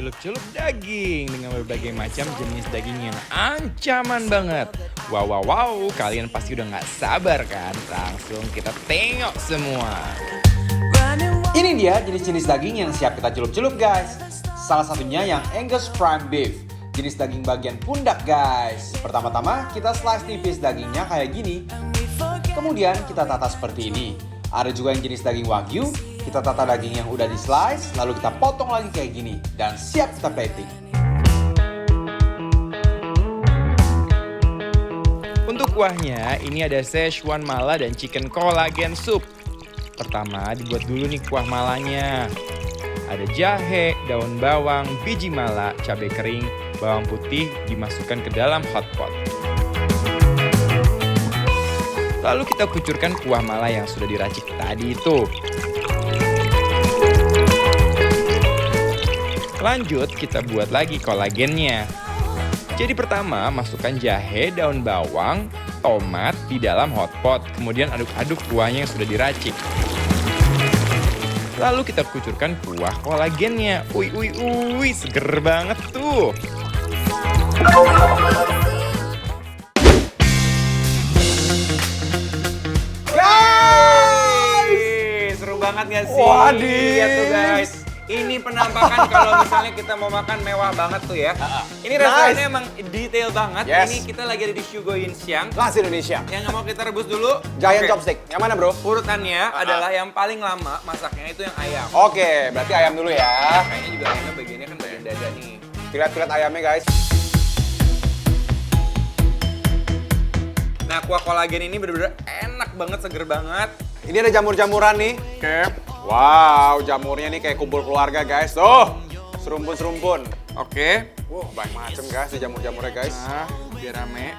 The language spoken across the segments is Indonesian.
celup-celup daging dengan berbagai macam jenis daging yang ancaman banget. Wow, kalian pasti udah gak sabar kan? Langsung kita tengok semua. Ini dia jenis-jenis daging yang siap kita celup-celup guys. Salah satunya yang Angus Prime Beef. Jenis daging bagian pundak guys. Pertama-tama kita slice tipis dagingnya kayak gini. Kemudian kita tata seperti ini. Ada juga yang jenis daging Wagyu. Kita tata daging yang udah di slice, lalu kita potong lagi kayak gini. Dan siap kita plating. Untuk kuahnya, ini ada Szechuan mala dan chicken collagen soup. Pertama, dibuat dulu nih kuah malanya. Ada jahe, daun bawang, biji mala, cabai kering, bawang putih dimasukkan ke dalam hot pot. Lalu kita kucurkan kuah mala yang sudah diracik tadi itu. Lanjut, kita buat lagi kolagennya. Jadi pertama, masukkan jahe, daun bawang, tomat di dalam hotpot. Kemudian aduk-aduk kuahnya yang sudah diracik. Lalu kita kucurkan kuah kolagennya. Uy, seger banget tuh. Guys! Seru banget gak sih? Waduh. Lihat tuh guys. Ini penampakan kalau misalnya kita mau makan mewah banget tuh ya. Ini rasanya emang detail banget. Yes. Ini kita lagi ada di Shugoin Xiang. Kelas Indonesia. Yang mau kita rebus dulu. Giant Oke. chopstick. Yang mana bro? Urutannya adalah yang paling lama masaknya itu yang ayam. Oke, berarti ayam dulu ya. Kayaknya juga ayamnya bagiannya kan bagian dada nih. Lihat-lihat ayamnya guys. Nah, kuah kolagen ini bener-bener enak banget, seger banget. Ini ada jamur-jamuran nih. Oke. Wow, jamurnya nih kayak kumpul keluarga guys. Tuh, serumpun-serumpun. Oke. Wow, banyak macem guys di jamur-jamurnya guys. Nah, biar rame.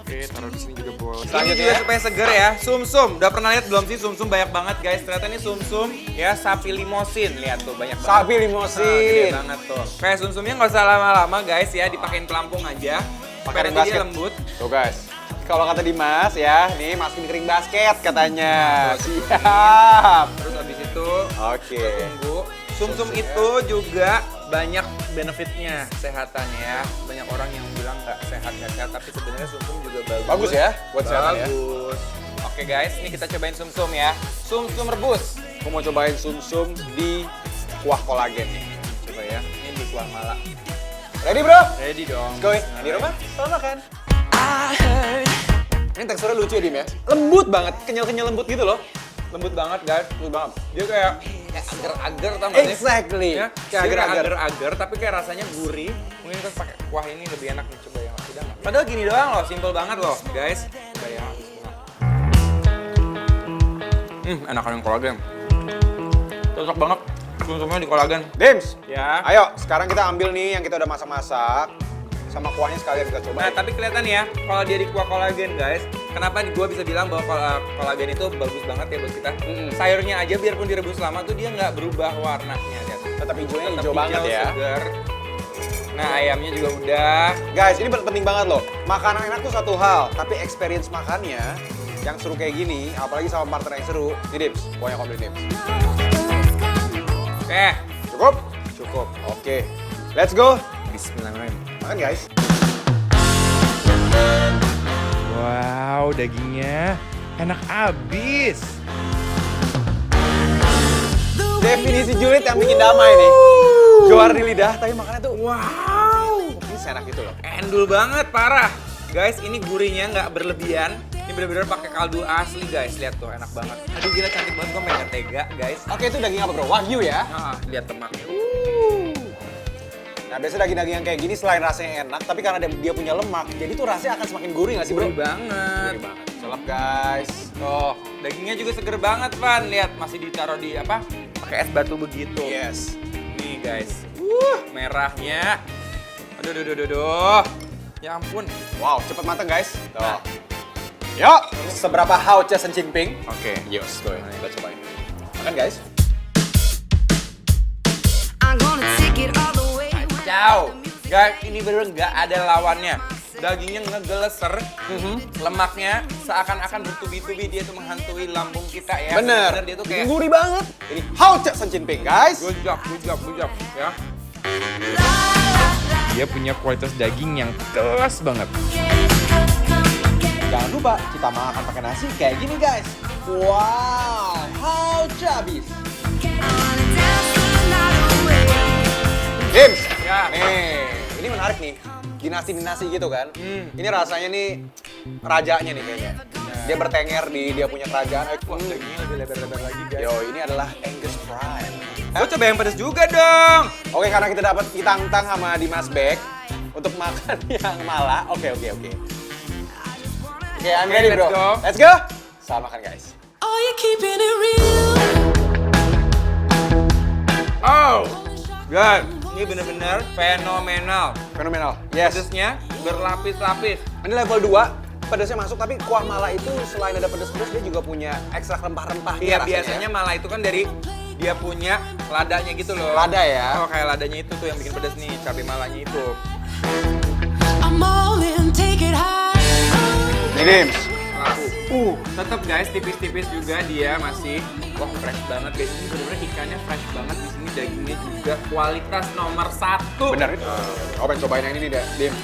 Oke, taruh di sini juga boleh. Ini Selanjutnya juga ya. supaya seger ya. Sumsum. Udah pernah lihat belum sih sumsum banyak banget guys. Ternyata ini sumsum ya sapi limosin. Lihat tuh banyak banget. Sapi Nah, gede limosin. banget tuh. Kayak sumsumnya nggak usah lama-lama guys ya. Dipakein pelampung aja. Pakai Supaya ring nanti dia basket. lembut. Tuh guys. Kalau kata Dimas ya, nih masukin kering basket katanya. Nah, tuh, Siap. Terus habis itu Oke. tunggu. Sumsum itu juga banyak benefitnya kesehatan ya. Banyak orang yang bilang nggak sehat, tapi sebenarnya sumsum juga bagus. Bagus ya buat kesehatan ya. Bagus. Oke guys, ini kita cobain sumsum ya. Sumsum rebus. Aku mau cobain sumsum di kuah kolagen nih. Coba ya, ini di kuah mala. Ready bro? Ready dong. Go di rumah, selamat makan. Ini teksturnya lucu ya Dim ya. Lembut banget, kenyal-kenyal lembut gitu loh. Lembut banget guys. Lembut banget. Dia kayak agar-agar tau gak sih? Exactly. Ya, Kayak dia kayak agar-agar. agar-agar tapi kayak rasanya gurih. Mungkin kita pakai kuah ini lebih enak nih, coba yang tidak nggak? Padahal gini doang loh, simple banget loh guys. Coba ya. Enakan yang kolagen. Cocok banget sumsumnya di kolagen. Dims, Ya. ayo sekarang kita ambil nih yang kita udah masak-masak. Sama kuahnya sekalian kita coba. Nah, tapi kelihatan ya, kalau dia di kuah kolagen guys, kenapa gue bisa bilang bahwa kolagen itu bagus banget ya buat kita. Sayurnya aja biarpun direbus lama tuh dia nggak berubah warnanya. Lihat. Tetap hijaunya Tetap hijau banget ya. segar. Nah, ayamnya juga udah. Guys, ini penting banget loh. Makanan enak tuh satu hal, tapi experience makannya yang seru kayak gini, apalagi sama partner yang seru. Ini Dims, kuahnya komplit Dims. Oke. Cukup? Cukup. Oke. Let's go. Bismillahirrahmanirrahim. Makan guys. Wow, dagingnya enak abis. Definisi julid yang bikin damai nih. Keluar di lidah, tapi makannya tuh Wow, ini enak gitu loh. endul banget, parah. Guys, ini gurihnya nggak berlebihan. Ini bener-bener pakai kaldu asli guys. Lihat tuh, enak banget. Aduh, gila cantik banget, gue pengen tega guys. Oke, itu daging apa bro? Wagyu ya? Nah, lihat lemaknya. Nah, biasanya daging-daging yang kayak gini selain rasanya enak, tapi karena dia punya lemak, jadi tuh rasanya akan semakin gurih nggak sih bro? Gurih banget. Gurih banget. Celep guys. Tuh, dagingnya juga seger banget, Van. Lihat, masih ditaruh di apa? Pakai es batu begitu. Yes. Nih, guys. Merahnya. Aduh. Ya ampun. Wow, cepet mateng guys. Tuh. Nah. Yuk, seberapa hauce Shen Jinping? Oke. Yes, go ahead. Kita cobain. Makan guys. I'm gonna take it all the way. Ciao. Guys, ini bener nggak ada lawannya. Dagingnya ngegeleser, lemaknya seakan-akan bertubi-tubi, dia tuh menghantui lambung kita ya. Bener. Dia tuh kayak gurih banget. Ini hauce Shen Jinping guys. Good job ya. Dia punya kualitas daging yang kelas banget. Jangan lupa kita makan pakai nasi kayak gini guys. Wow, how chabis. Dims, Ya. nih, ini menarik nih. Dinasti-dinasti gitu kan. Ini rasanya nih rajanya nih kayaknya. Dia bertengger di dia punya kerajaan. Wah, Dagingnya lebih lebar-lebar lagi guys. yo, ini adalah Angus Prime. Gue coba yang pedas juga dong. Oke, karena kita dapat ditantang sama Dimas Bek untuk makan yang malah. Oke. Oke, I'm ready, let's bro. go. Let's go. Selamat makan, guys. Are you keeping it real? Oh, God, ini bener-bener fenomenal. Fenomenal. Yes. Pedesnya berlapis-lapis. Ini level 2. Pedasnya masuk, tapi kuah mala itu selain ada pedas-pedas, dia juga punya ekstra rempah-rempah. Iya, biasanya malah itu kan dari dia punya ladanya gitu loh. Lada ya. Oh, kayak ladanya itu tuh yang bikin pedas nih, cabai malanya itu. I'm all in, take it high. Nih, Dims. Laku. Tetap guys, tipis-tipis juga dia masih. Wah, fresh banget guys. Ini bener-bener ikannya fresh banget di sini, dagingnya juga kualitas nomor 1. Bener itu. Aku pengen cobain yang ini deh, Dim.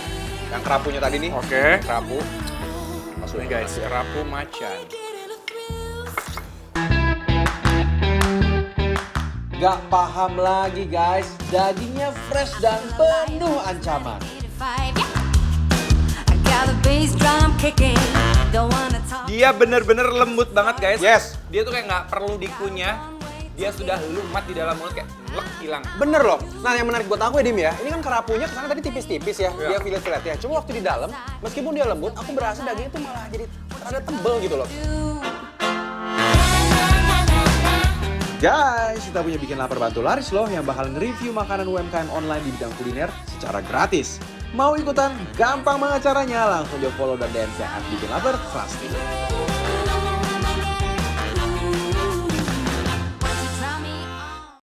Yang kerapunya tadi nih. Oke. Kerapu. Ini guys, kerapu macan. Gak paham lagi guys, dagingnya fresh dan penuh ancaman. I got the bass drum kicking. Don't wanna talk. Dia bener-bener lembut banget guys. Yes. Dia tuh kayak nggak perlu dikunyah. Dia sudah lumat di dalam mulut kayak lek hilang. Bener loh. Nah, yang menarik buat aku ya, Dim ya. Ini kan kerapunya kesana tadi tipis-tipis ya. Iya. Dia filet-filet ya. Cuma waktu di dalam, meskipun dia lembut, aku berasa dagingnya tuh malah jadi rada tebel gitu loh. Guys, kita punya bikin lapar bantu laris loh yang bakal nge-review makanan UMKM online di bidang kuliner secara gratis. Mau ikutan? Gampang banget caranya. Langsung di follow dan DM saya @bikinlaper pasti.